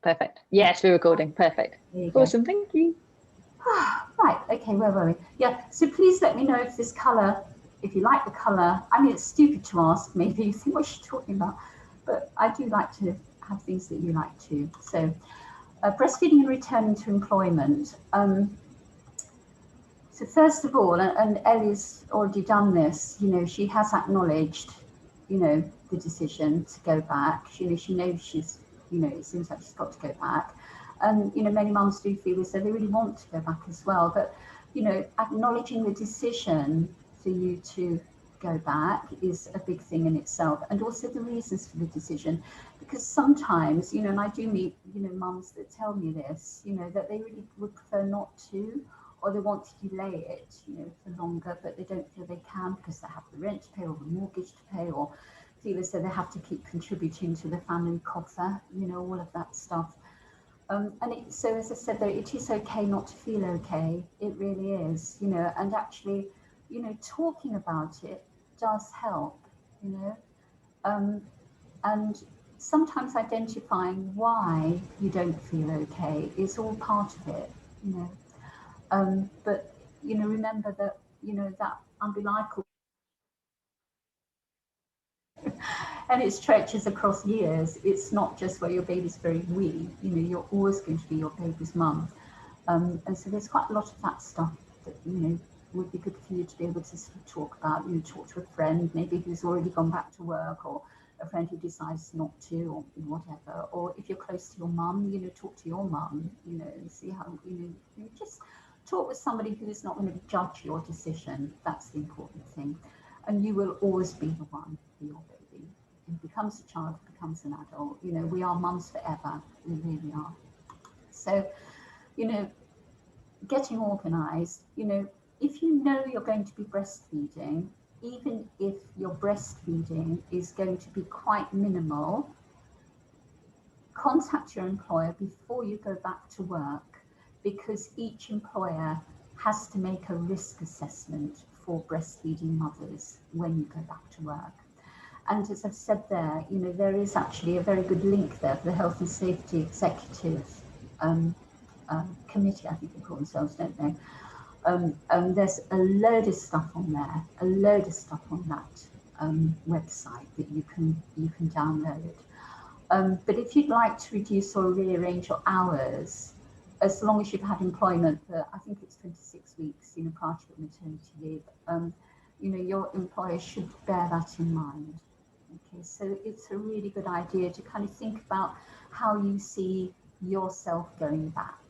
Perfect. Yes, we're recording. Perfect. Awesome. Thank you. Right. Okay. Where were we? Yeah. So please let me know if this colour, if you like the colour. I mean, it's stupid to ask. Maybe you think, what's she talking about? But I do like to have things that you like too. So, breastfeeding and returning to employment. So first of all, and Ellie's already done this, you know, she has acknowledged, you know, the decision to go back. She knows she's, you know, it seems like she's got to go back. And, you know, many mums do feel as though they really want to go back as well. But, you know, acknowledging the decision for you to go back is a big thing in itself. And also the reasons for the decision. Because sometimes, you know, and I do meet, you know, mums that tell me this, you know, that they really would prefer not to, or they want to delay it, you know, for longer, but they don't feel they can because they have the rent to pay or the mortgage to pay, or feel as though they have to keep contributing to the family coffer, you know, all of that stuff. So as I said, though, it is okay not to feel okay. It really is, you know, and actually, you know, talking about it does help, you know, and sometimes identifying why you don't feel okay is all part of it, you know. But, you know, remember that, you know, that umbilical and it stretches across years. It's not just where your baby's very wee, you know, you're always going to be your baby's mum. And so there's quite a lot of that stuff that, you know, would be good for you to be able to sort of talk about, you know, talk to a friend, maybe who's already gone back to work, or a friend who decides not to, or whatever. Or if you're close to your mum, you know, talk to your mum, you know, and see how, you know, just talk with somebody who is not going to judge your decision. That's the important thing. And you will always be the one for your baby. It becomes a child, it becomes an adult. You know, we are mums forever. We really are. So, you know, getting organised, you know, if you know you're going to be breastfeeding, even if your breastfeeding is going to be quite minimal, contact your employer before you go back to work, because each employer has to make a risk assessment for breastfeeding mothers when you go back to work. And as I've said there, you know, there is actually a very good link there for the Health and Safety Executive Committee, I think they call themselves, don't they? There's a load of stuff on there, a load of stuff on that website that you can download. But if you'd like to reduce or rearrange your hours, as long as you've had employment for, I think it's 26 weeks, you know, prior to maternity leave, you know, your employer should bear that in mind. Okay, so it's a really good idea to kind of think about how you see yourself going back,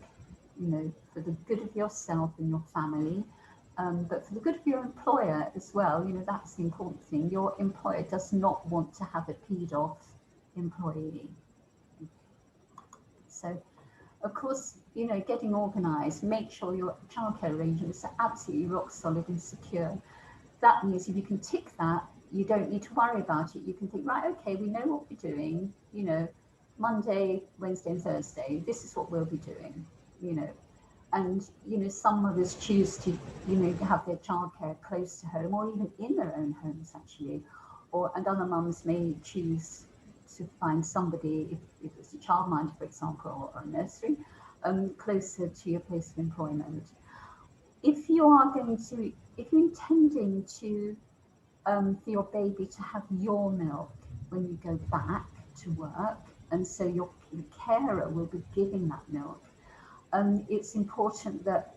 you know, for the good of yourself and your family, but for the good of your employer as well. You know, that's the important thing. Your employer does not want to have a peed off employee. So, of course, you know, getting organised, make sure your childcare arrangements are absolutely rock solid and secure. That means if you can tick that, you don't need to worry about it. You can think, right, okay, we know what we're doing, you know, Monday, Wednesday and Thursday, this is what we'll be doing, you know. And, you know, some mothers choose to, you know, have their childcare close to home or even in their own homes, actually. And other mums may choose to find somebody, if it's a childminder, for example, or a nursery, closer to your place of employment. If you're intending to, for your baby to have your milk when you go back to work, and so the carer will be giving that milk, it's important that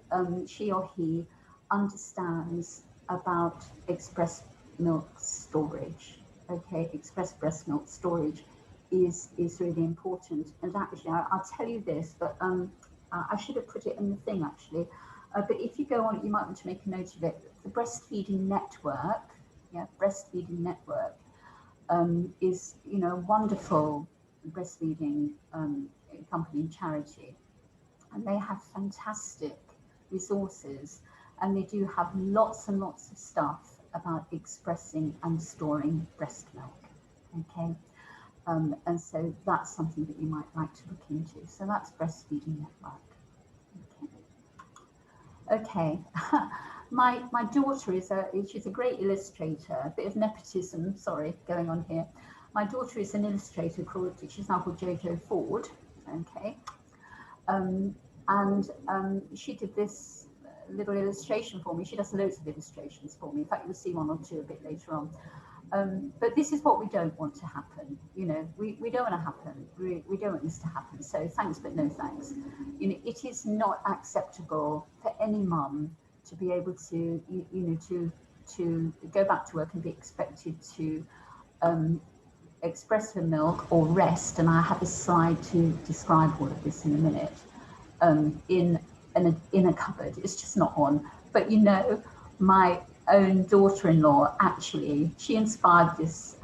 she or he understands about express milk storage. Okay, express breast milk storage is really important. And actually, I'll tell you this, but I should have put it in the thing actually. But if you go on, you might want to make a note of it. The Breastfeeding Network, Breastfeeding Network is, you know, a wonderful breastfeeding company and charity. And they have fantastic resources, and they do have lots and lots of stuff about expressing and storing breast milk. Okay, and so that's something that you might like to look into. So that's Breastfeeding Network. Okay. My daughter she's a great illustrator. A bit of nepotism, sorry, going on here. My daughter is an illustrator she's now called Jojo Ford. Okay. She did this little illustration for me. She does loads of illustrations for me. In fact, you'll see one or two a bit later on. But this is what we don't want to happen. You know, we don't want to happen. We don't want this to happen. So thanks, but no thanks. You know, it is not acceptable for any mum to be able to, to go back to work and be expected to express her milk or rest. And I have a slide to describe all of this in a minute. In a cupboard. It's just not on. But you know, my own daughter-in-law she inspired this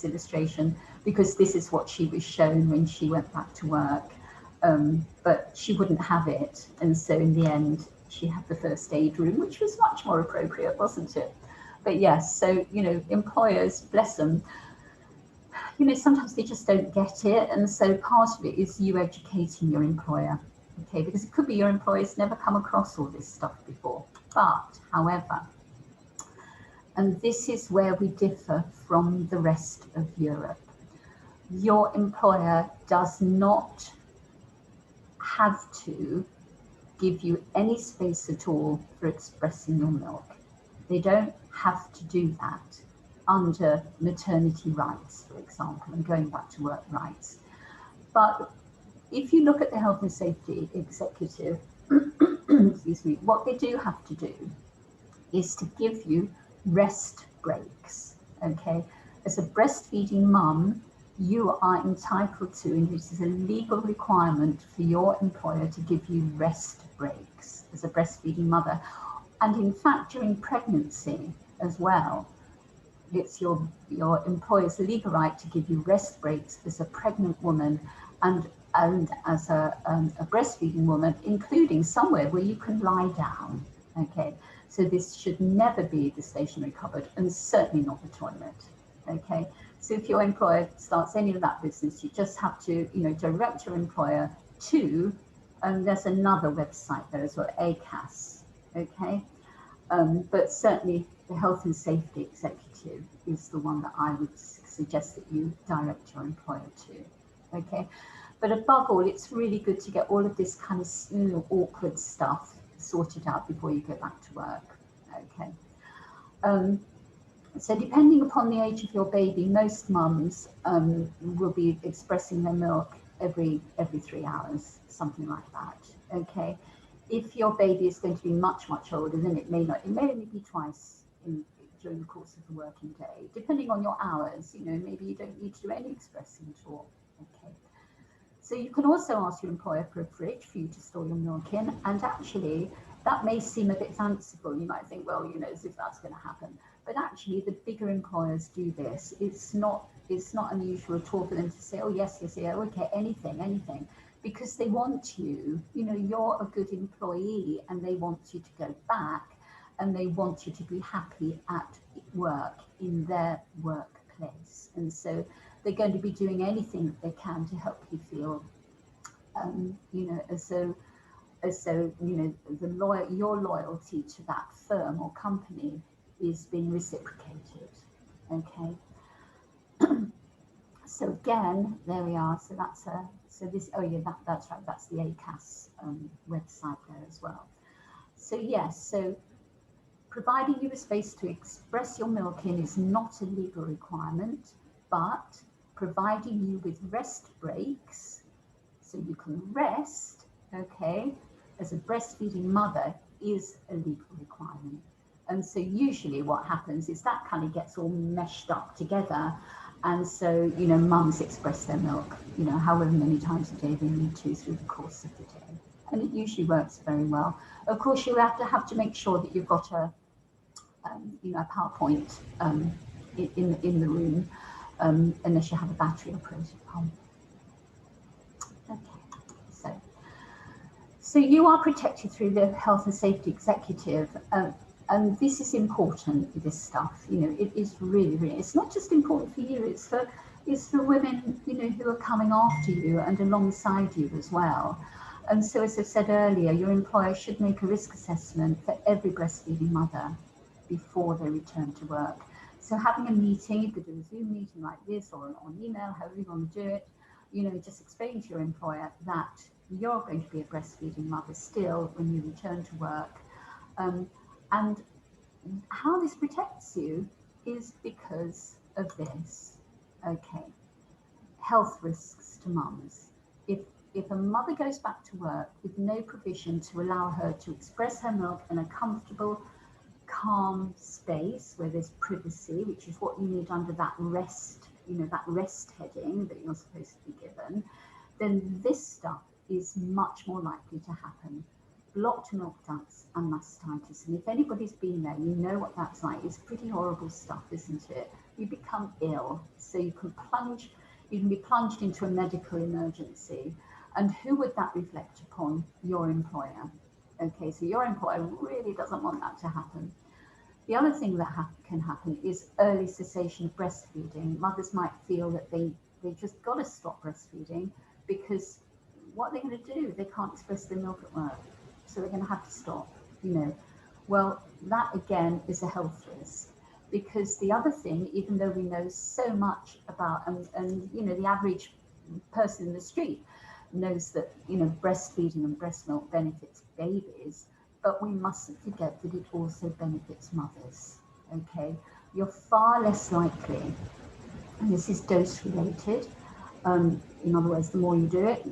illustration because this is what she was shown when she went back to work. But she wouldn't have it, and so in the end she had the first aid room, which was much more appropriate, wasn't it? But yes, so you know, employers, bless them, you know, sometimes they just don't get it, and so part of it is you educating your employer. Okay, because it could be your employer's never come across all this stuff before. But, however, and this is where we differ from the rest of Europe, your employer does not have to give you any space at all for expressing your milk. They don't have to do that under maternity rights, for example, and going back to work rights. But if you look at the Health and Safety Executive, excuse me, what they do have to do is to give you rest breaks, okay? As a breastfeeding mum, you are entitled to, and this is a legal requirement for your employer to give you rest breaks as a breastfeeding mother. And in fact, during pregnancy as well, it's your employer's legal right to give you rest breaks as a pregnant woman and as a breastfeeding woman, including somewhere where you can lie down, okay? So this should never be the stationary cupboard, and certainly not the toilet, okay? So if your employer starts any of that business, you just have to, you know, direct your employer to, and there's another website there as well, ACAS, okay? But certainly the Health and Safety Executive is the one that I would suggest that you direct your employer to, okay? But above all, it's really good to get all of this kind of, you know, awkward stuff sorted out before you go back to work, okay? So depending upon the age of your baby, most mums will be expressing their milk every 3 hours, something like that, okay? If your baby is going to be much, much older, then it may only be twice during the course of the working day, depending on your hours. You know, maybe you don't need to do any expressing at all, okay? So you can also ask your employer for a fridge for you to store your milk in, and actually that may seem a bit fanciful. You might think, well, you know, as if that's going to happen. But actually the bigger employers do this. It's not unusual at all for them to say, oh yes, yeah, okay, anything, because they want you, you know, you're a good employee and they want you to go back and they want you to be happy at work in their workplace. And so they're going to be doing anything that they can to help you feel, you know, as though, you know, your loyalty to that firm or company is being reciprocated, okay? So again, there we are. So that's that's right. That's the ACAS website there as well. So yes, so providing you a space to express your milk in is not a legal requirement, but providing you with rest breaks so you can rest, okay, as a breastfeeding mother is a legal requirement. And so usually what happens is that kind of gets all meshed up together. And so, you know, mums express their milk, you know, however many times a day they need to through the course of the day. And it usually works very well. Of course, you have to make sure that you've got a, you know, a PowerPoint in the room, unless you have a battery operated pump. Okay, so you are protected through the Health and Safety Executive. And this is important, this stuff, you know, it is really, it's not just important for you, it's for women, you know, who are coming after you and alongside you as well. And so, as I said earlier, your employer should make a risk assessment for every breastfeeding mother before they return to work. So having a meeting, you could do a Zoom meeting like this or on email, however you want to do it, just explain to your employer that you're going to be a breastfeeding mother still when you return to work. And how this protects you is because of this. Okay, health risks to mums. If a mother goes back to work with no provision to allow her to express her milk in a comfortable, calm space where there's privacy, which is what you need under that rest, that rest heading that you're supposed to be given, then this stuff is much more likely to happen. Blocked milk ducts and mastitis. And if anybody's been there, you know what that's like. It's pretty horrible stuff, isn't it? You become ill, so you can be plunged into a medical emergency. And who would that reflect upon? Your employer. Okay, so your employer really doesn't want that to happen. The other thing that can happen is early cessation of breastfeeding. Mothers might feel that they just got to stop breastfeeding because what are they going to do? They can't express their milk at work, so they're going to have to stop. Well, that again is a health risk, because the other thing, even though we know so much about, and the average person in the street knows that breastfeeding and breast milk benefits babies, but we mustn't forget that it also benefits mothers. Okay, you're far less likely, and this is dose related. In other words, the more you do it,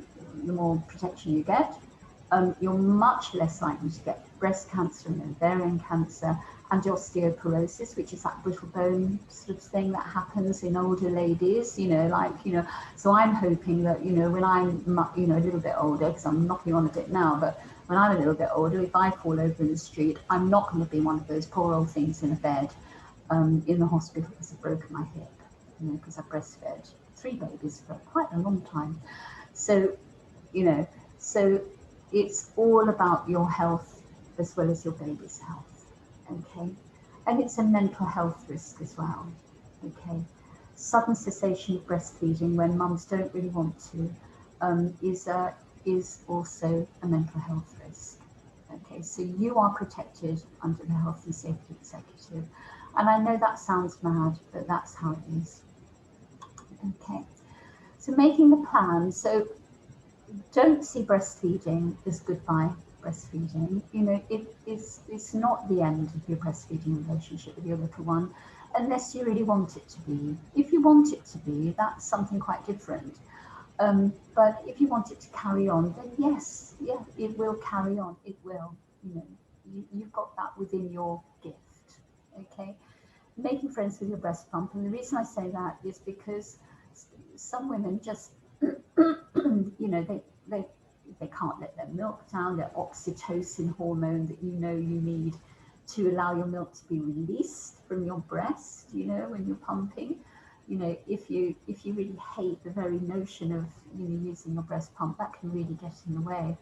the more protection you get. You're much less likely to get breast cancer and ovarian cancer and osteoporosis, which is that brittle bone sort of thing that happens in older ladies, so I'm hoping that, when I'm, a little bit older, because I'm knocking on a bit now, but when I'm a little bit older, if I fall over in the street, I'm not going to be one of those poor old things in a bed in the hospital because I've broken my hip, because I breastfed 3 babies for quite a long time. So, so it's all about your health as well as your baby's health, okay? And it's a mental health risk as well, okay? Sudden cessation of breastfeeding when mums don't really want to is also a mental health risk, okay? So you are protected under the Health and Safety Executive. And I know that sounds mad, but that's how it is, okay? So making the plan, so don't see breastfeeding as goodbye breastfeeding. It's not the end of your breastfeeding relationship with your little one, unless you really want it to be. If you want it to be, that's something quite different. But if you want it to carry on, then yes, it will carry on. It will. You've got that within your gift. Okay, making friends with your breast pump, and the reason I say that is because some women just they can't let their milk down, their oxytocin hormone that you need to allow your milk to be released from your breast, when you're pumping. If you really hate the very notion of using your breast pump, that can really get in the way.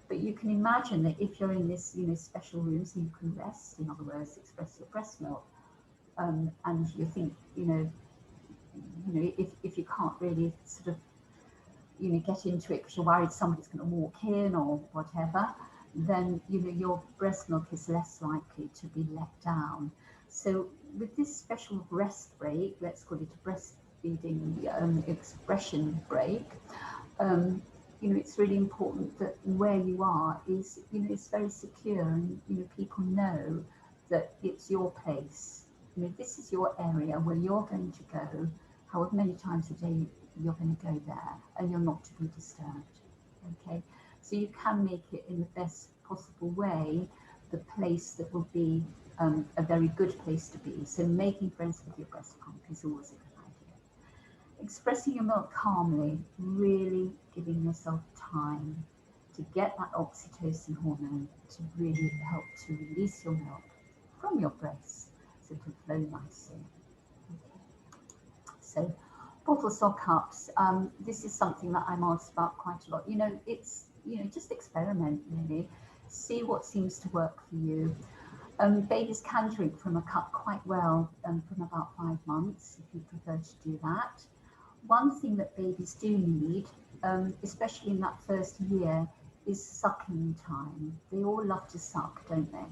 But you can imagine that if you're in this special room so you can rest, in other words, express your breast milk, and you think if you can't really sort of get into it because you're worried somebody's going to walk in or whatever, then your breast milk is less likely to be let down. So with this special rest break, let's call it a breastfeeding expression break, it's really important that where you are is it's very secure, and people know that it's your place. This is your area where you're going to go, however many times a day you're going to go there, and you're not to be disturbed. Okay, so you can make it in the best possible way the place that will be a very good place to be. So making friends with your breast pump is always a good idea. Expressing your milk calmly, really giving yourself time to get that oxytocin hormone to really help to release your milk from your breasts so it can flow nicely. Okay. So bottle sock cups, this is something that I'm asked about quite a lot. It's, just experiment really, see what seems to work for you. Babies can drink from a cup quite well from about 5 months, if you prefer to do that. One thing that babies do need, especially in that first year, is suckling time. They all love to suck, don't they?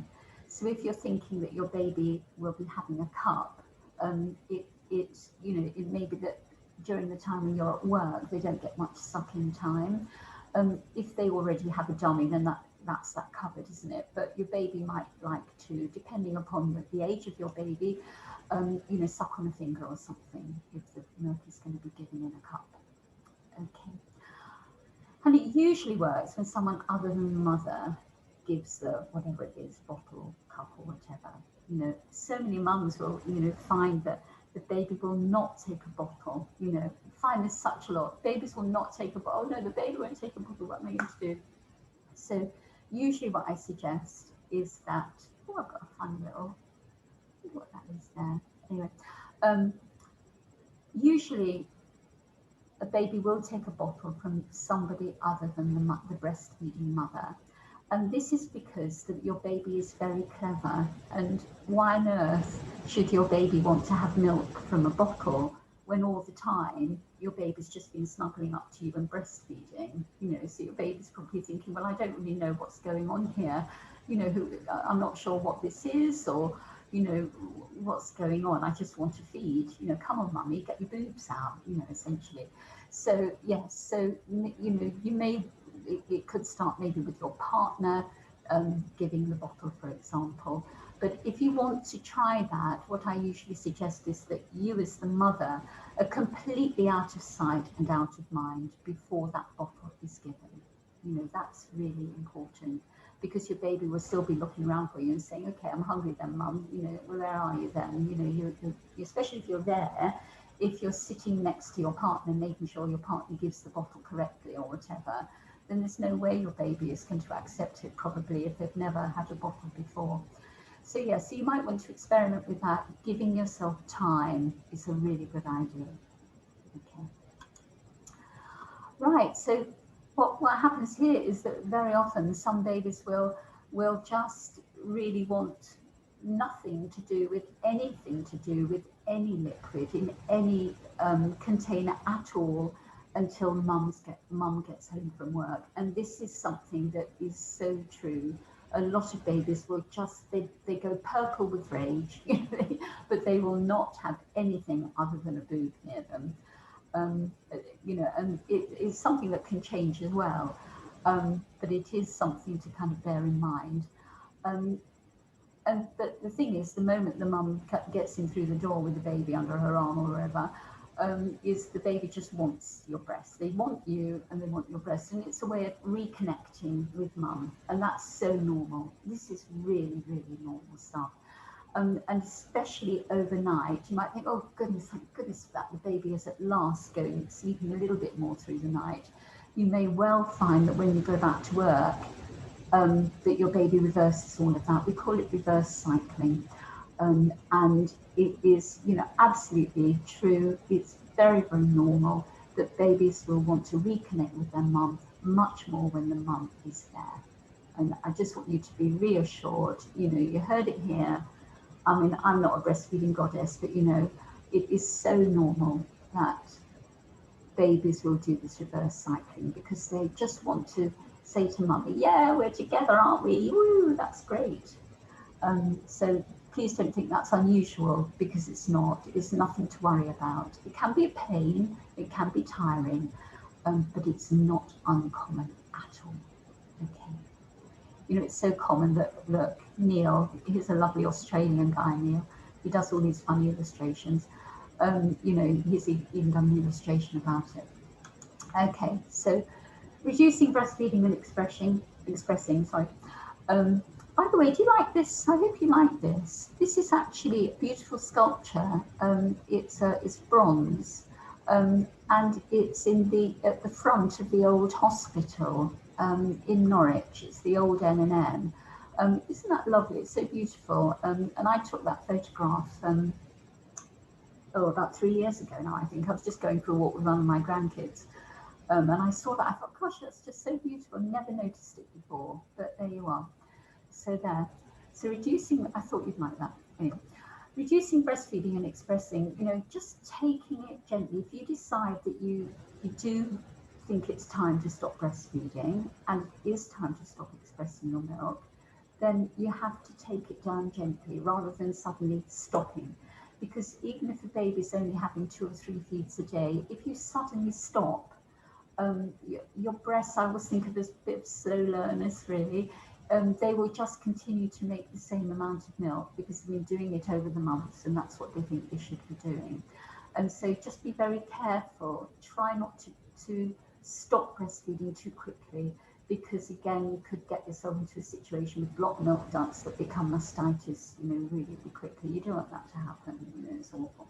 So if you're thinking that your baby will be having a cup, it may be that during the time when you're at work, they don't get much sucking time. If they already have a dummy, then that's that covered, isn't it? But your baby might like to, depending upon the age of your baby, you know, suck on a finger or something if the milk is going to be given in a cup. Okay. And it usually works when someone other than the mother gives the, whatever it is, bottle, cup or whatever. You know, so many mums will, you know, find that the baby will not take a bottle. You know, find this such a lot. Babies will not take a bottle. Oh no, the baby won't take a bottle. What am I going to do? So usually what I suggest is that, oh, I've got a fun little, I wonder what that is there. Anyway, usually a baby will take a bottle from somebody other than the breastfeeding mother. And this is because your baby is very clever. And why on earth should your baby want to have milk from a bottle when all the time your baby's just been snuggling up to you and breastfeeding? You know, so your baby's probably thinking, well, I don't really know what's going on here. You know, I'm not sure what this is, or, you know, what's going on. I just want to feed. You know, come on, mummy, get your boobs out, you know, essentially. So, yes, so, you know, you may, it could start maybe with your partner giving the bottle, for example. But if you want to try that, what I usually suggest is that you as the mother are completely out of sight and out of mind before that bottle is given. You know, that's really important, because your baby will still be looking around for you and saying, okay, I'm hungry then, mum, you know, well, where are you then? You know, you especially if you're there, if you're sitting next to your partner, making sure your partner gives the bottle correctly or whatever, then there's no way your baby is going to accept it, probably, if they've never had a bottle before. So yeah, so you might want to experiment with that. Giving yourself time is a really good idea. Okay. Right, so what happens here is that very often some babies will just really want nothing to do with anything to do with any liquid in any container at all until mum gets home from work. And this is something that is so true. A lot of babies will just, they go purple with rage, you know, but they will not have anything other than a boob near them. You know, and it is something that can change as well, but it is something to kind of bear in mind. But the thing is, the moment the mum gets in through the door with the baby under her arm or wherever, is the baby just wants your breast. They want you and they want your breast, and it's a way of reconnecting with mum, and that's so normal. This is really, really normal stuff. And especially overnight, you might think, oh goodness, thank goodness that the baby is at last sleeping a little bit more through the night. You may well find that when you go back to work, that your baby reverses all of that. We call it reverse cycling. And it is, you know, absolutely true. It's very, very normal that babies will want to reconnect with their mum much more when the mum is there. And I just want you to be reassured, you know, you heard it here. I mean, I'm not a breastfeeding goddess, but, you know, it is so normal that babies will do this reverse cycling because they just want to say to mummy, yeah, we're together, aren't we? Woo, that's great. So please don't think that's unusual, because it's not. It's nothing to worry about. It can be a pain, it can be tiring, but it's not uncommon at all. Okay. You know, it's so common that, look, Neil, he's a lovely Australian guy, Neil. He does all these funny illustrations. You know, he's even done an illustration about it. Okay, so reducing breastfeeding and expressing, sorry. By the way, do you like this? I hope you like this. This is actually a beautiful sculpture. It's bronze, and it's at the front of the old hospital in Norwich. It's the old N&N. Isn't that lovely? It's so beautiful. And I took that photograph about 3 years ago now, I think. I was just going for a walk with one of my grandkids. And I saw that. I thought, gosh, that's just so beautiful. Never noticed it before, but there you are. So there. So reducing, I thought you'd like that. Anyway, reducing breastfeeding and expressing, you know, just taking it gently. If you decide that you do think it's time to stop breastfeeding and it is time to stop expressing your milk, then you have to take it down gently rather than suddenly stopping. because even if a baby's only having 2 or 3 feeds a day, if you suddenly stop, your breasts, I always think of as a bit of slow learners really, they will just continue to make the same amount of milk because they've been doing it over the months, and that's what they think they should be doing. And so just be very careful. Try not to stop breastfeeding too quickly, because again, you could get yourself into a situation with blocked milk ducts that become mastitis, really, really quickly. You don't want that to happen, it's awful.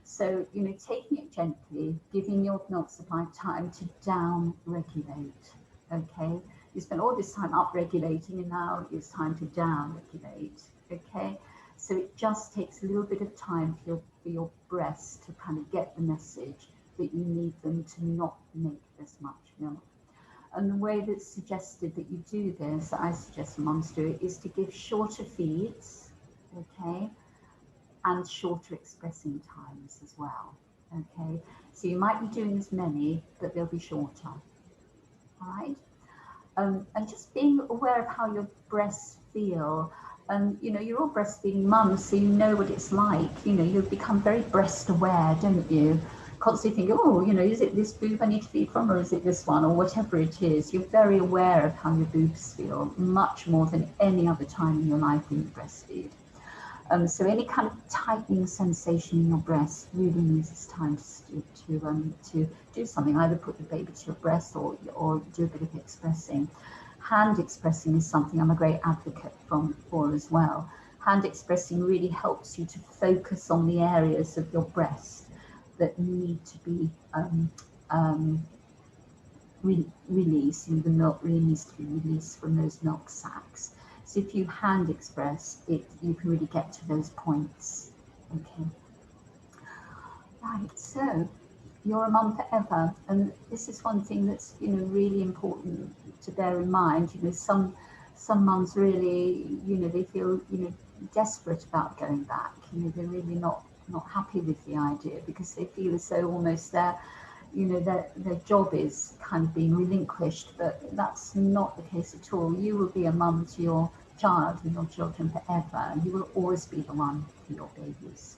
So, taking it gently, giving your milk supply time to down regulate, okay? You spend all this time up regulating, and now it's time to down regulate, okay? So it just takes a little bit of time for your breasts to kind of get the message that you need them to not make as much milk. And the way that's suggested that you do this, I suggest mums do it, is to give shorter feeds, okay, and shorter expressing times as well, okay. So you might be doing as many, but they'll be shorter, all right. And just being aware of how your breasts feel. And you're all breastfeeding mums, so you know what it's like. You become very breast aware, don't you? Constantly think, oh, is it this boob I need to feed from, or is it this one, or whatever it is. You're very aware of how your boobs feel, much more than any other time in your life when you breastfeed. So any kind of tightening sensation in your breast really means it's time to do something. Either put the baby to your breast or do a bit of expressing. Hand expressing is something I'm a great advocate for as well. Hand expressing really helps you to focus on the areas of your breast that need to be released. The milk really needs to be released from those milk sacs. So if you hand express it, you can really get to those points. Okay. Right, so you're a mum forever, and this is one thing that's really important to bear in mind. Some mums really they feel desperate about going back. They're really not happy with the idea, because they feel as though almost their job is kind of being relinquished, but that's not the case at all. You will be a mum to your child and your children forever. You will always be the one for your babies,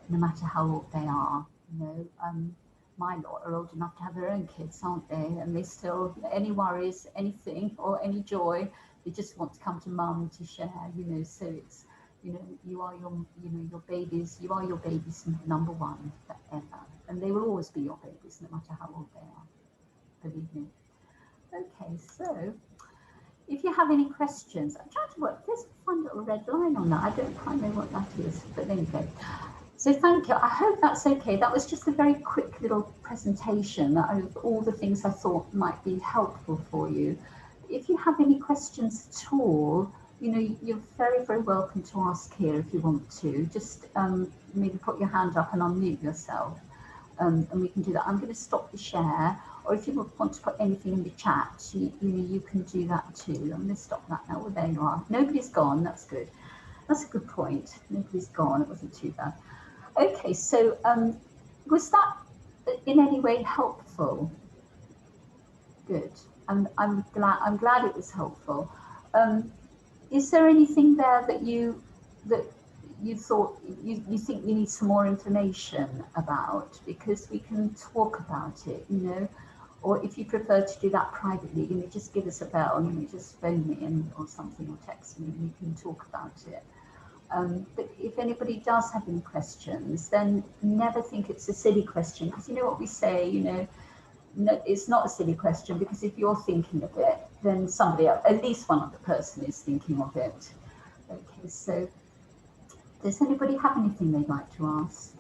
no matter how old they are. My lot are old enough to have their own kids, aren't they? And they still, any worries, anything, or any joy, they just want to come to mum to share. So it's you are your babies. You are your babies number one forever, and they will always be your babies, no matter how old they are. Believe me. Okay, so if you have any questions, I'm trying to work. There's a fun little red line on that. I don't quite know what that is, but there you go. So thank you. I hope that's okay. That was just a very quick little presentation of all the things I thought might be helpful for you. If you have any questions at all, you're very, very welcome to ask here if you want to. Just maybe put your hand up and unmute yourself, and we can do that. I'm going to stop the share, or if you want to put anything in the chat, you can do that too. I'm going to stop that now. Well, there you are. Nobody's gone. That's good. That's a good point. Nobody's gone. It wasn't too bad. Okay, so was that in any way helpful? Good. I'm glad it was helpful. Is there anything there that you thought you think you need some more information about? Because we can talk about it, or if you prefer to do that privately, just give us a bell, just phone me or something, or text me, and we can talk about it. But if anybody does have any questions, then never think it's a silly question, because what we say, no, it's not a silly question, because if you're thinking of it, then somebody else, at least one other person, is thinking of it. Okay, so does anybody have anything they'd like to ask?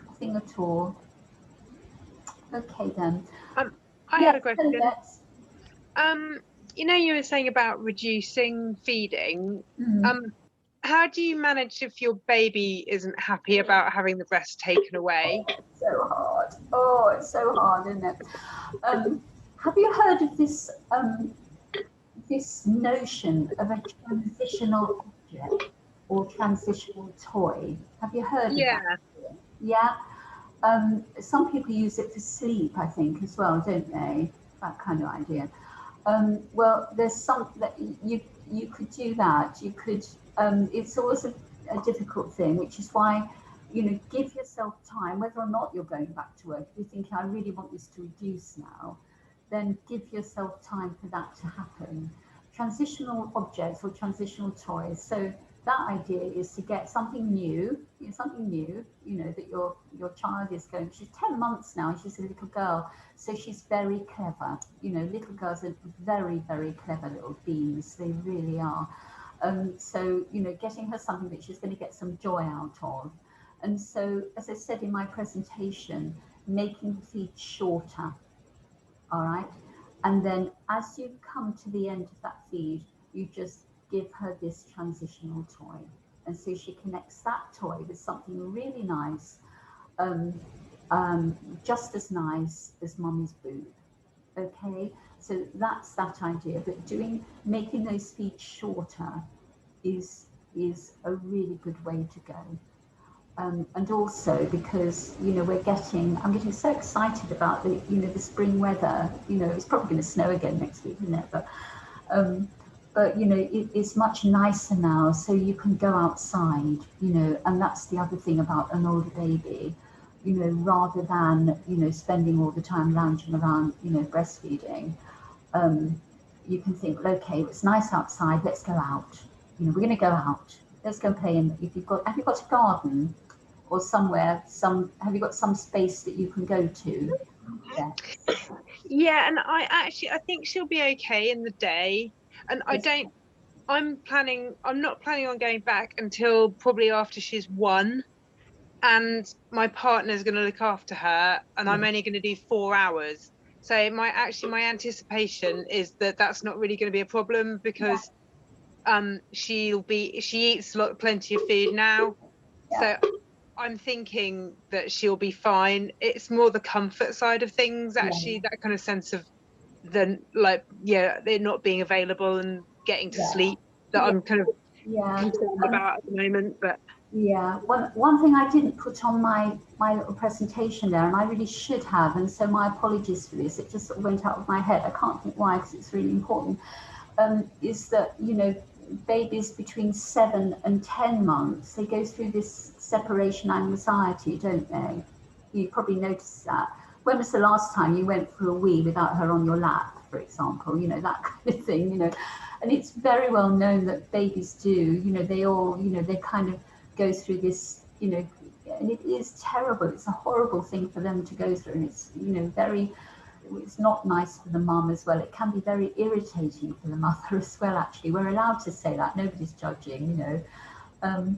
Nothing at all. Okay then. I had a question. You were saying about reducing feeding. How do you manage if your baby isn't happy about having the breast taken away? It's so hard. Oh, it's so hard, isn't it? Have you heard of this this notion of a transitional object or transitional toy? Have you heard of that? Yeah. Some people use it for sleep, I think, as well, don't they? That kind of idea. Well, there's some that you could do that. You could, it's always a difficult thing, which is why, you know, give yourself time, whether or not you're going back to work. If you're thinking, I really want this to reduce now, then give yourself time for that to happen. Transitional objects or transitional toys. So that idea is to get something new, you know, that your child is going. She's 10 months now, and she's a little girl, so she's very clever. You know, little girls are very, very clever little beings. They really are. So, you know, getting her something that she's going to get some joy out of. And so, as I said in my presentation, making the feed shorter. All right. And then as you come to the end of that feed, you just give her this transitional toy. And so she connects that toy with something really nice, just as nice as mummy's boob. Okay, so that's that idea. But making those feeds shorter is a really good way to go. And also because, you know, I'm getting so excited about the, you know, the spring weather. You know, it's probably going to snow again next week, isn't it? But you know, it's much nicer now, so you can go outside, you know, and that's the other thing about an older baby, you know, rather than, you know, spending all the time lounging around, you know, breastfeeding. You can think, well, okay, it's nice outside, let's go out. You know, we're going to go out. Let's go play have you got a garden? Or somewhere, have you got some space that you can go to? Yeah. Yeah, and I think she'll be okay in the day. And I'm not planning on going back until probably after she's 1. And my partner's going to look after her, and I'm only going to do 4 hours. So my anticipation is that that's not really going to be a problem, because she eats plenty of food now. So I'm thinking that she'll be fine. It's more the comfort side of things, actually, that kind of sense of they're not being available and getting to sleep, that I'm kind of concerned about at the moment. But one thing I didn't put on my little presentation there, and I really should have, and so my apologies for this, it just sort of went out of my head. I can't think why, because it's really important, is that, you know, babies between 7 and 10 months, they go through this separation anxiety, don't they? You probably noticed that. When was the last time you went for a wee without her on your lap, for example? You know, that kind of thing, you know. And it's very well known that babies do, you know, they all, you know, they kind of go through this, you know, and it is terrible. It's a horrible thing for them to go through. And it's, you know, it's not nice for the mum as well. It can be very irritating for the mother as well, actually. We're allowed to say that. Nobody's judging, you know.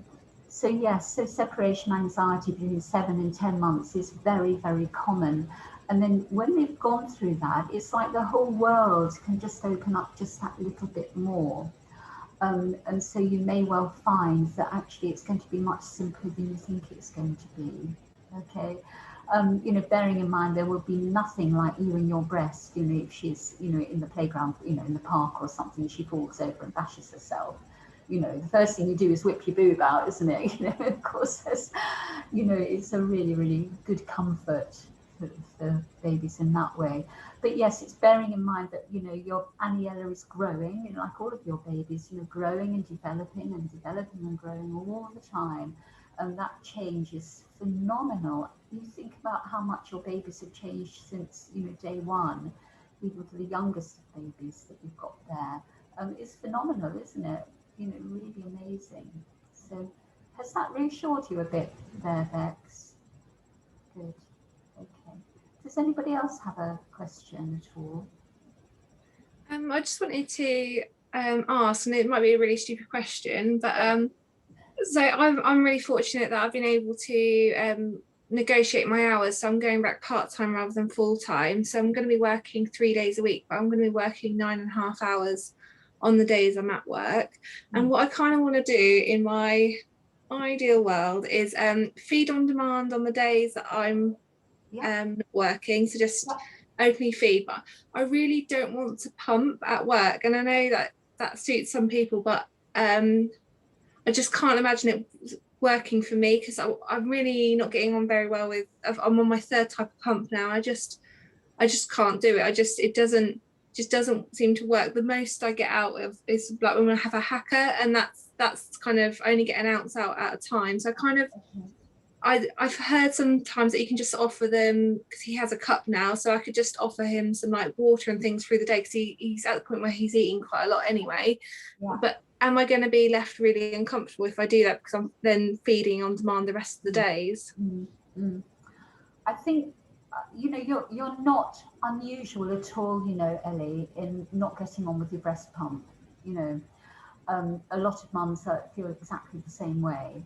So yes, so separation anxiety between 7 and 10 months is very, very common. And then when they've gone through that, it's like the whole world can just open up just that little bit more. And so you may well find that actually it's going to be much simpler than you think it's going to be. Okay. You know, bearing in mind there will be nothing like you and your breast, you know, if she's, you know, in the playground, you know, in the park or something, she falls over and bashes herself. You know, the first thing you do is whip your boob out, isn't it? You know, of course, you know, it's a really, really good comfort for babies in that way. But yes, it's bearing in mind that, you know, your aneella is growing, you know, like all of your babies, you know, growing and developing and growing all the time. And that change is phenomenal. You think about how much your babies have changed since, you know, day one, even for the youngest of babies that you've got there. It's phenomenal, isn't it? You know, really amazing. So has that reassured you a bit there, Bex? Good. Okay. Does anybody else have a question at all? I just wanted to ask, and it might be a really stupid question, but so I'm really fortunate that I've been able to negotiate my hours. So I'm going back part-time rather than full-time. So I'm going to be working 3 days a week, but I'm going to be working 9.5 hours on the days I'm at work. And what I kind of want to do in my ideal world is feed on demand on the days that I'm working. So just openly feed, but I really don't want to pump at work. And I know that suits some people, but I just can't imagine it working for me, because I'm really not getting on very well with, I'm on my 3rd type of pump now. I just can't do it. It doesn't just doesn't seem to work. The most I get out of is like when I have a hacker, and that's kind of only get an ounce out at a time. So I kind of, I've heard sometimes that you can just offer them, because he has a cup now, so I could just offer him some like water and things through the day, because he's at the point where he's eating quite a lot anyway. Yeah. But am I going to be left really uncomfortable if I do that, because I'm then feeding on demand the rest of the days? I think you know, you're not unusual at all, you know, Ellie, in not getting on with your breast pump. You know, a lot of mums feel exactly the same way.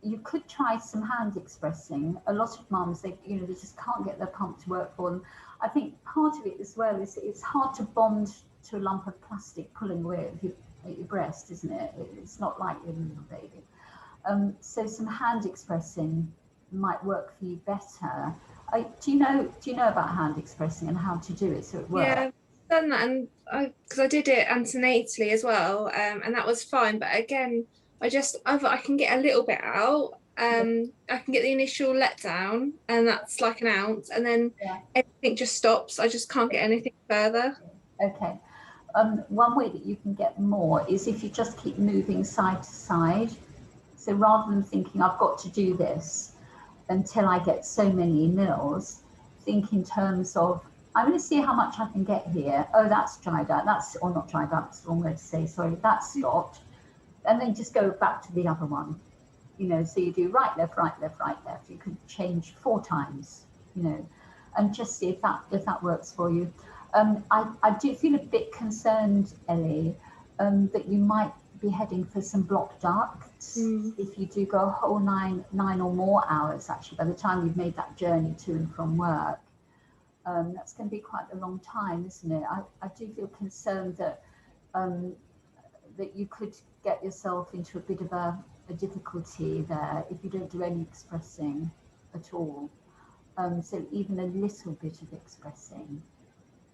You could try some hand expressing. A lot of mums, they just can't get their pump to work for them. I think part of it as well is it's hard to bond to a lump of plastic pulling away at your breast, isn't it? It's not like your little baby. So some hand expressing might work for you better. Do you know about hand expressing and how to do it so it works? Yeah, I've done that, and because I did it antenatally as well, and that was fine. But again, I can get a little bit out. I can get the initial letdown, and that's like an ounce, and then everything just stops. I just can't get anything further. Okay. One way that you can get more is if you just keep moving side to side. So rather than thinking I've got to do this until I get so many mils, think in terms of I'm going to see how much I can get here. Oh, that's dried out. Or not dried out. That's the wrong way to say. Sorry, that's stopped. And then just go back to the other one. You know, so you do right, left, right, left, right, left. You can change 4 times. You know, and just see if that works for you. I do feel a bit concerned, Ellie, that you might be heading for some blocked ducts if you do go a whole nine or more hours. Actually, by the time you've made that journey to and from work, that's going to be quite a long time, isn't it? I do feel concerned that that you could get yourself into a bit of a difficulty there if you don't do any expressing at all. So even a little bit of expressing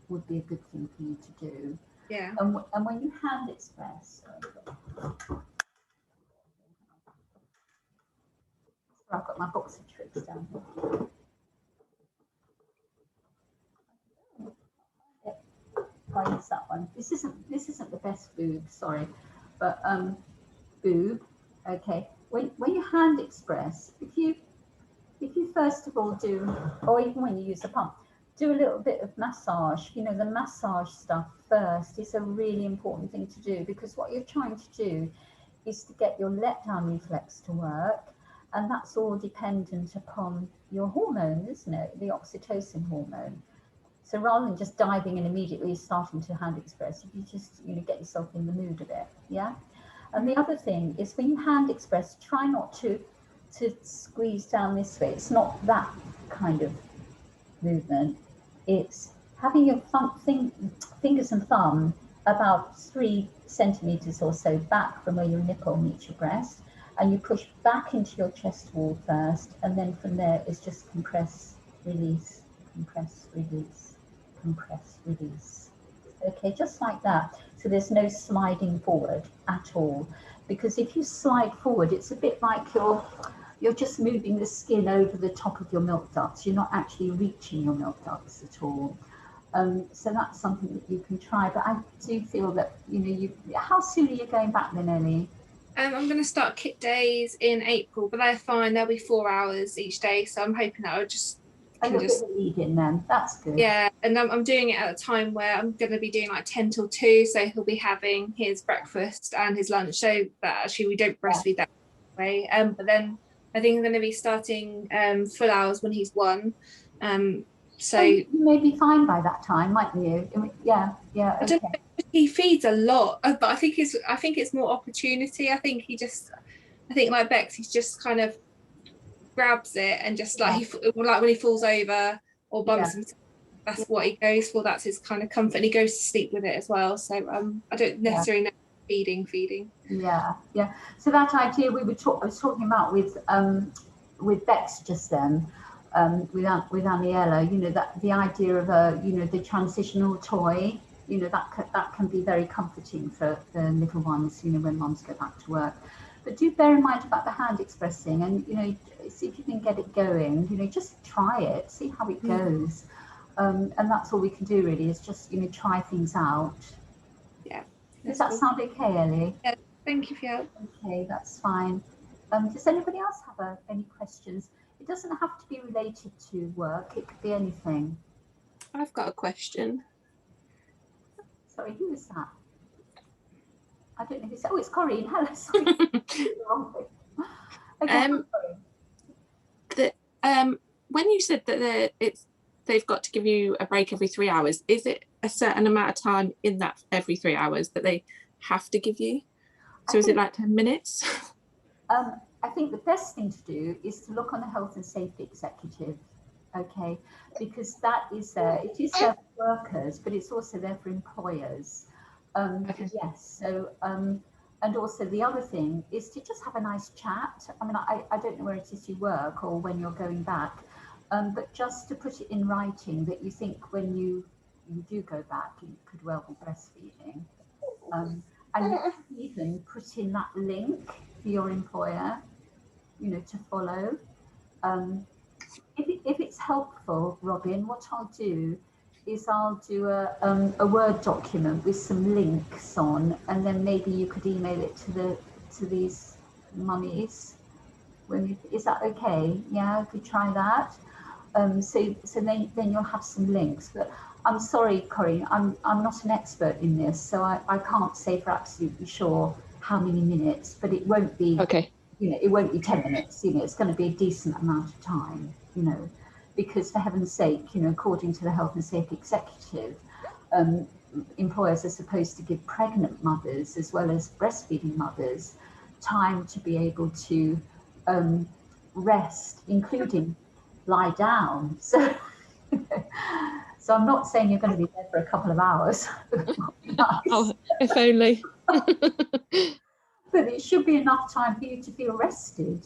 would be a good thing for you to do. Yeah. And when you hand express, I've got my box of tricks down here. I use that one. This isn't the best boob, sorry, but boob. Okay. When you hand express, if you first of all do, or even when you use the pump, do a little bit of massage. You know, the massage stuff first is a really important thing to do, because what you're trying to do is to get your letdown reflex to work, and that's all dependent upon your hormone, isn't it? The oxytocin hormone. So rather than just diving in immediately starting to hand express, if you just get yourself in the mood a bit, yeah. And the other thing is when you hand express, try not to squeeze down this way. It's not that kind of movement. It's having your fingers and thumb about 3 centimeters or so back from where your nipple meets your breast, and you push back into your chest wall first, and then from there it's just compress, release, compress, release, compress, release. Okay, just like that. So there's no sliding forward at all, because if you slide forward, it's a bit like you're just moving the skin over the top of your milk ducts. You're not actually reaching your milk ducts at all. So that's something that you can try. But I do feel that, how soon are you going back then, Ellie? I'm going to start kit days in April, but they're fine. They'll be 4 hours each day. So I'm hoping that I'll just... A little bit of lead in then. That's good. Yeah, and I'm doing it at a time where I'm going to be doing like 10 till 2. So he'll be having his breakfast and his lunch. So that actually we don't breastfeed that way. But then I think I'm going to be starting full hours when he's 1. So you may be fine by that time, mightn't you? I mean, yeah. Okay. He feeds a lot, but I think it's more opportunity. I think like Bex, he's just kind of grabs it and just like like when he falls over or bumps himself, that's what he goes for. That's his kind of comfort, and he goes to sleep with it as well. So I don't necessarily know feeding. Yeah. So that idea I was talking about with Bex just then, with Aniela, that the idea of the transitional toy, that can be very comforting for the little ones, when mums go back to work. But do bear in mind about the hand expressing, and see if you can get it going. Just try it, see how it goes. And that's all we can do really, is just, you know, try things out. Yeah. Does that sound okay, Ellie? Yeah, thank you for your help. Okay, that's fine. Does anybody else have any questions? It doesn't have to be related to work, it could be anything. I've got a question. Sorry, who is that? I don't know who's that. Oh, it's Corinne. Hello, sorry. Okay, When you said that they've got to give you a break every 3 hours, is it a certain amount of time in that every 3 hours that they have to give you? So is it like 10 minutes? I think the best thing to do is to look on the Health and Safety Executive, okay, because that is there. It is there for workers, but it's also there for employers. Okay. Yes, so and also the other thing is to just have a nice chat. I mean, I don't know where it is you work or when you're going back, but just to put it in writing that you think when you do go back, you could well be breastfeeding. And you can even put in that link for your employer, you know, to follow. If it's helpful, Robin, what I'll do is I'll do a Word document with some links on, and then maybe you could email it to these mummies. Is that okay? Yeah, I could try that. So then you'll have some links. But I'm sorry, Corinne, I'm not an expert in this, so I can't say for absolutely sure how many minutes, but it won't be, Okay. you know, it won't be 10 minutes, you know, it's going to be a decent amount of time, you know, because for heaven's sake, you know, according to the Health and Safety Executive, employers are supposed to give pregnant mothers as well as breastfeeding mothers time to be able to rest, including lie down. So, so I'm not saying you're going to be there for a couple of hours. Nice. Oh, if only. But it should be enough time for you to feel rested.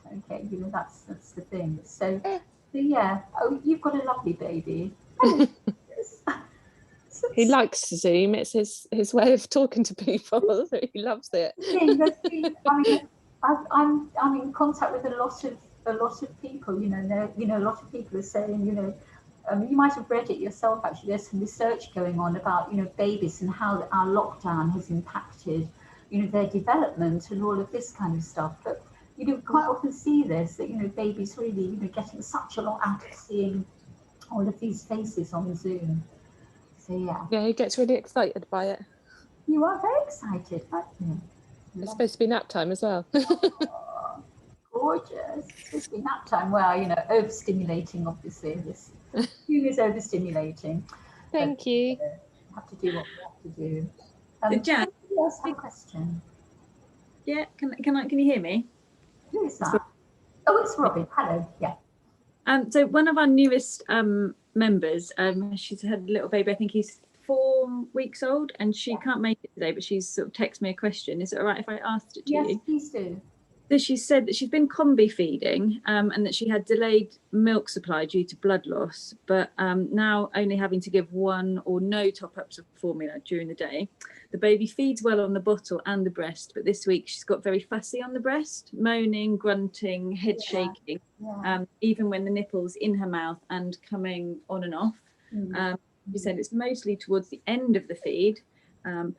Okay, you know, that's the thing. So yeah. Oh, you've got a lovely baby. He likes Zoom. It's his way of talking to people. He loves it. I'm in contact with a lot of people. You know, a lot of people are saying, you know, you might have read it yourself. Actually, there's some research going on about, you know, babies and how our lockdown has impacted, you know, their development and all of this kind of stuff. But you do quite often see this, that, you know, babies really, you know, getting such a lot out of seeing all of these faces on Zoom. So yeah. Yeah, he gets really excited by it. You are very excited, aren't you? It's supposed to be nap time as well. Oh, gorgeous. It's supposed to be nap time. Well, you know, overstimulating, obviously. This Zoom is overstimulating. Thank you. We have to do what we have to do. Jan, anybody else have a question? yeah, can you hear me? Who is that? Oh, it's Robin. Hello. Yeah. So one of our newest members, she's had a little baby. I think he's 4 weeks old, and she can't make it today. But she's sort of texted me a question. Is it all right if I asked it to you? Yes, please do. So she said that she's been combi feeding, and that she had delayed milk supply due to blood loss, but now only having to give one or no top-ups of formula during the day. The baby feeds well on the bottle and the breast, but this week she's got very fussy on the breast, moaning, grunting, head shaking, even when the nipple's in her mouth and coming on and off. She said it's mostly towards the end of the feed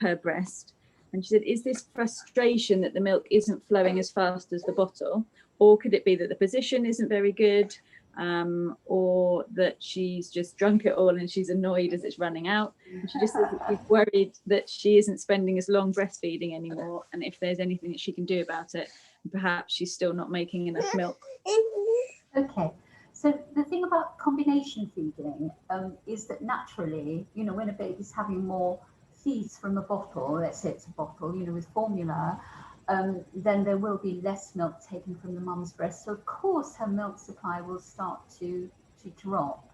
per breast. And she said, is this frustration that the milk isn't flowing as fast as the bottle? Or could it be that the position isn't very good? Or that she's just drunk it all and she's annoyed as it's running out? And she just says that she's worried that she isn't spending as long breastfeeding anymore. And if there's anything that she can do about it, perhaps she's still not making enough milk. Okay. So the thing about combination feeding is that naturally, you know, when a baby's having more feeds from a bottle, let's say it's a bottle, you know, with formula, then there will be less milk taken from the mum's breast. So of course her milk supply will start to drop,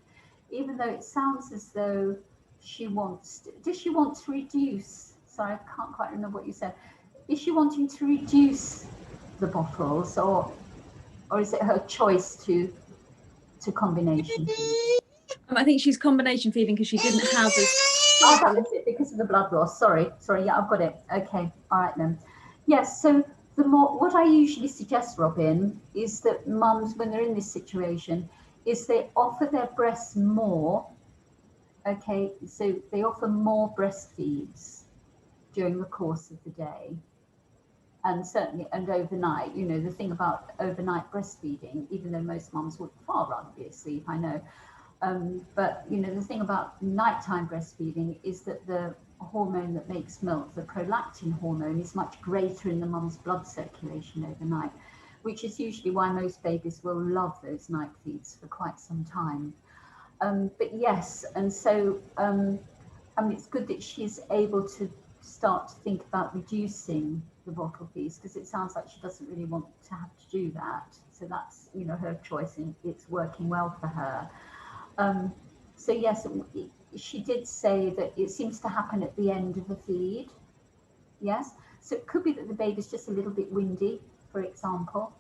even though it sounds as though she wants to, does she want to reduce? Sorry, I can't quite remember what you said. Is she wanting to reduce the bottles, or is it her choice to combination feed? I think she's combination feeding because she didn't have as... Oh, that was it, because of the blood loss. Sorry, yeah, I've got it. Okay, all right then. Yes, so what I usually suggest, Robin, is that mums, when they're in this situation, is they offer their breasts more Okay, so they offer more breastfeeds during the course of the day. And certainly, and overnight, you know, the thing about overnight breastfeeding, even though most mums would far rather be asleep, I know, but, you know, the thing about nighttime breastfeeding is that the hormone that makes milk, the prolactin hormone, is much greater in the mum's blood circulation overnight, which is usually why most babies will love those night feeds for quite some time. But yes, and so, I mean, it's good that she's able to start to think about reducing the bottle feeds, because it sounds like she doesn't really want to have to do that. So that's, you know, her choice, and it's working well for her. So yes, she did say that it seems to happen at the end of the feed. Yes, so it could be that the baby's just a little bit windy, for example,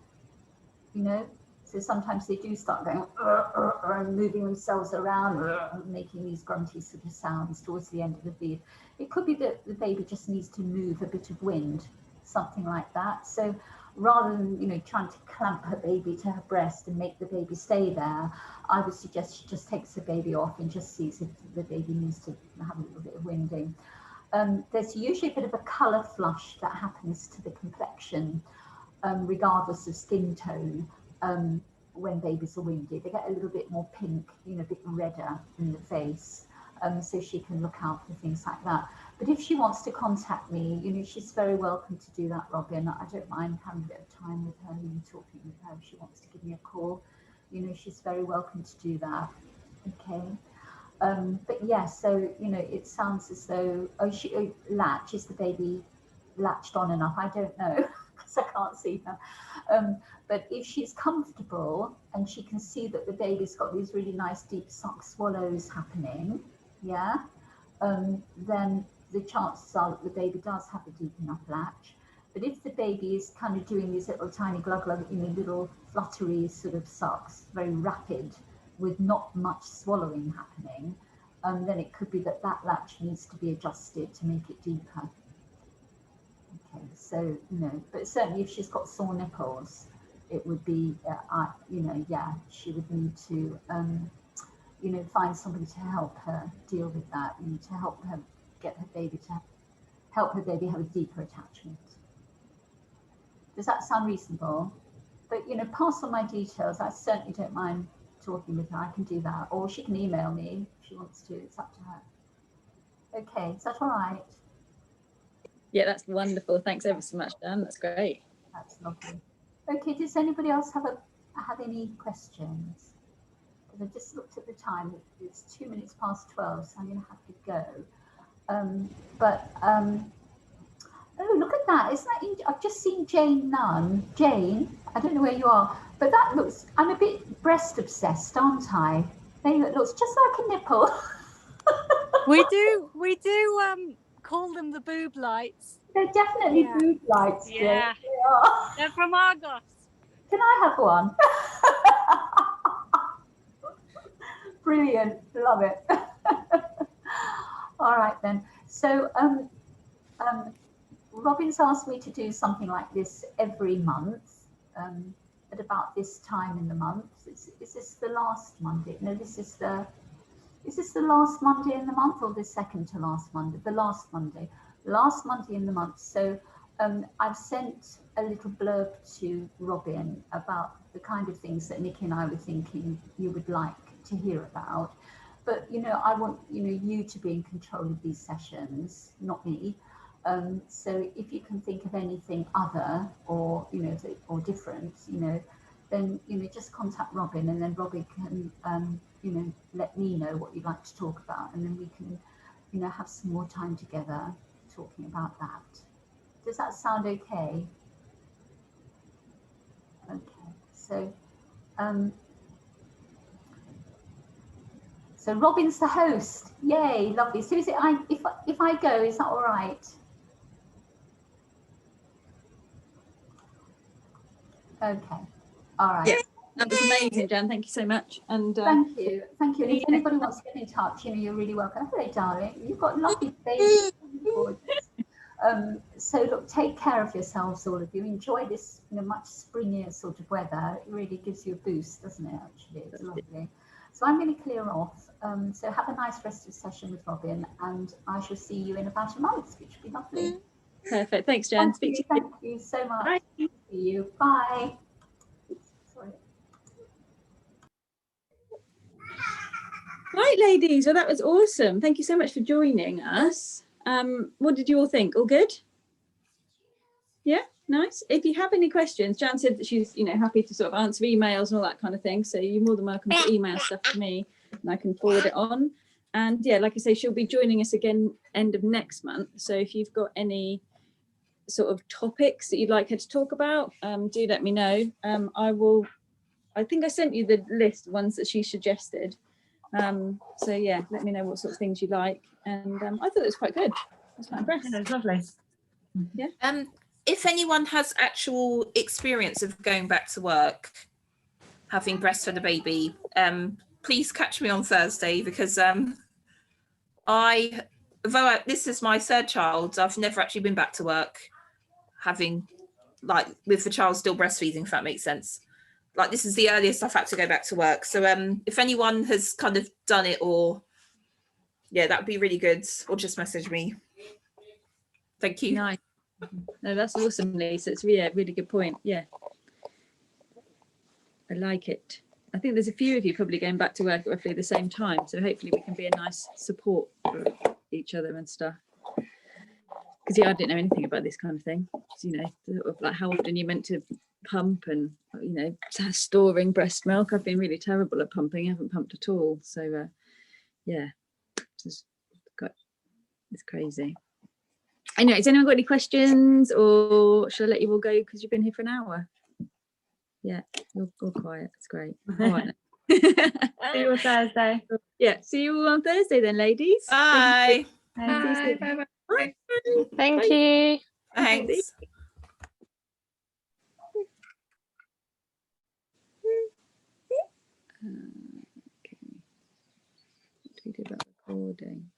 you know. So sometimes they do start going and moving themselves around, making these grunty sort of sounds towards the end of the feed. It could be that the baby just needs to move a bit of wind, something like that. So rather than, you know, trying to clamp her baby to her breast and make the baby stay there, I would suggest she just takes the baby off and just sees if the baby needs to have a little bit of winding. There's usually a bit of a colour flush that happens to the complexion, regardless of skin tone. When babies are windy, they get a little bit more pink, you know, a bit redder in the face, so she can look out for things like that. But if she wants to contact me, you know, she's very welcome to do that, Robin. I don't mind having a bit of time with her and talking with her. If she wants to give me a call, you know, she's very welcome to do that. Okay. But yeah, so, you know, it sounds as though, latch, is the baby latched on enough? I don't know, because I can't see her. But if she's comfortable and she can see that the baby's got these really nice deep suck swallows happening, yeah, then the chances are that the baby does have a deep enough latch. But if the baby is kind of doing these little tiny glug glug, you know, little fluttery sort of sucks, very rapid, with not much swallowing happening, then it could be that that latch needs to be adjusted to make it deeper. Okay, so, you know, but certainly if she's got sore nipples, it would be, you know, yeah, she would need to, you know, find somebody to help her deal with that, you know, to help her get her baby to help her baby have a deeper attachment. Does that sound reasonable? But, you know, pass on my details. I certainly don't mind talking with her. I can do that, or she can email me if she wants to. It's up to her. Okay, is that all right? Yeah, that's wonderful. Thanks ever so much, Dan. That's great. That's lovely. Okay, does anybody else have any questions? Because I just looked at the time. It's 2 minutes past 12, so I'm going to have to go. Oh, look at that! Isn't that? I've just seen Jane Nunn. Jane, I don't know where you are, but that looks. I'm a bit breast obsessed, aren't I? It looks just like a nipple. We do call them the boob lights. They're definitely Yeah. boob lights, Jane. Yeah. They are. They're from Argos. Can I have one? Brilliant, love it. All right then. So Robin's asked me to do something like this every month, at about this time in the month. Is this the last Monday? No, is this the last Monday in the month, or the second to last Monday? The last Monday in the month. So I've sent a little blurb to Robin about the kind of things that Nikki and I were thinking you would like to hear about. But, you know, I want, you know, you to be in control of these sessions, not me. So if you can think of anything other, or, you know, or different, you know, then, you know, just contact Robin, and then Robin can, you know, let me know what you'd like to talk about, and then we can, you know, have some more time together talking about that. Does that sound okay? Okay, so so Robin's the host. Yay, lovely. So is it, if I go, is that all right? Okay, all right. Yeah, that was amazing, Jan. Thank you so much. And thank you. And if anybody wants to get in touch, you know, you're really welcome. Hello, darling. You've got lovely babies. So look, take care of yourselves, all of you. Enjoy this, you know, much springier sort of weather. It really gives you a boost, doesn't it? Actually, it's lovely. So I'm going to clear off. So have a nice rest of the session with Robin, and I shall see you in about a month, which would be lovely. Perfect. Thanks, Jen. Thank you so much. Bye. See you. Bye. Sorry. Right, ladies. Well, that was awesome. Thank you so much for joining us. What did you all think? All good? Yeah, nice. If you have any questions, Jan said that she's, happy to sort of answer emails and all that kind of thing. So you're more than welcome to email stuff to me and I can forward it on. And yeah, like I say, she'll be joining us again end of next month. So if you've got any sort of topics that you'd like her to talk about, do let me know. I think I sent you the list of ones that she suggested. So yeah, let me know what sort of things you like. And I thought it was quite good. I was quite impressed. Yeah, it's lovely. Yeah. If anyone has actual experience of going back to work, having breastfed a baby, please catch me on Thursday, because although this is my third child, I've never actually been back to work having, like, with the child still breastfeeding, if that makes sense. Like, this is the earliest I've had to go back to work. So if anyone has kind of done it, or yeah, that would be really good, or just message me. Thank you. Nice. No, that's awesome, Lisa. It's really good point. Yeah, I like it. I think there's a few of you probably going back to work at roughly the same time, so hopefully we can be a nice support for each other and stuff. Because yeah, I didn't know anything about this kind of thing. Sort of like how often you're meant to pump, and storing breast milk. I've been really terrible at pumping. I haven't pumped at all. So yeah, it's crazy. Anyway, has anyone got any questions, or should I let you all go because you've been here for an hour? Yeah, you're all quiet. It's great. All right. See you on Thursday. Yeah, see you all on Thursday then, ladies. Bye. Bye. Bye. Bye. Thank Bye. you. Thanks. Okay. What do we do about recording?